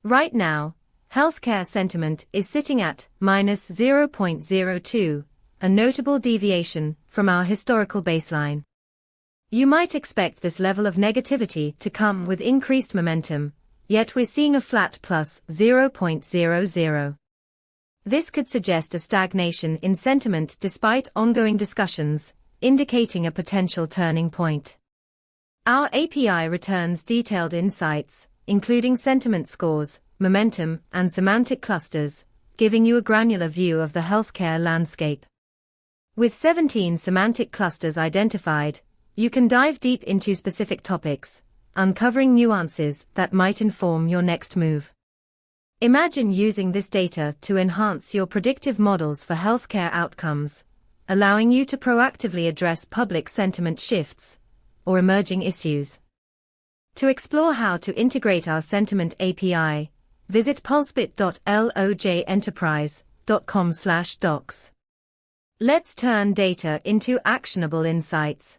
Right now, healthcare sentiment is sitting at minus 0.02, a notable deviation from our historical baseline. You might expect this level of negativity to come with increased momentum, yet we're seeing a flat plus 0.00. This could suggest a stagnation in sentiment despite ongoing discussions, indicating a potential turning point. Our API returns detailed insights, including sentiment scores, momentum, and semantic clusters, giving you a granular view of the healthcare landscape. With 17 semantic clusters identified, you can dive deep into specific topics, uncovering nuances that might inform your next move. Imagine using this data to enhance your predictive models for healthcare outcomes, allowing you to proactively address public sentiment shifts or emerging issues. To explore how to integrate our Sentiment API, visit pulsebit.lojenterprise.com/docs. Let's turn data into actionable insights.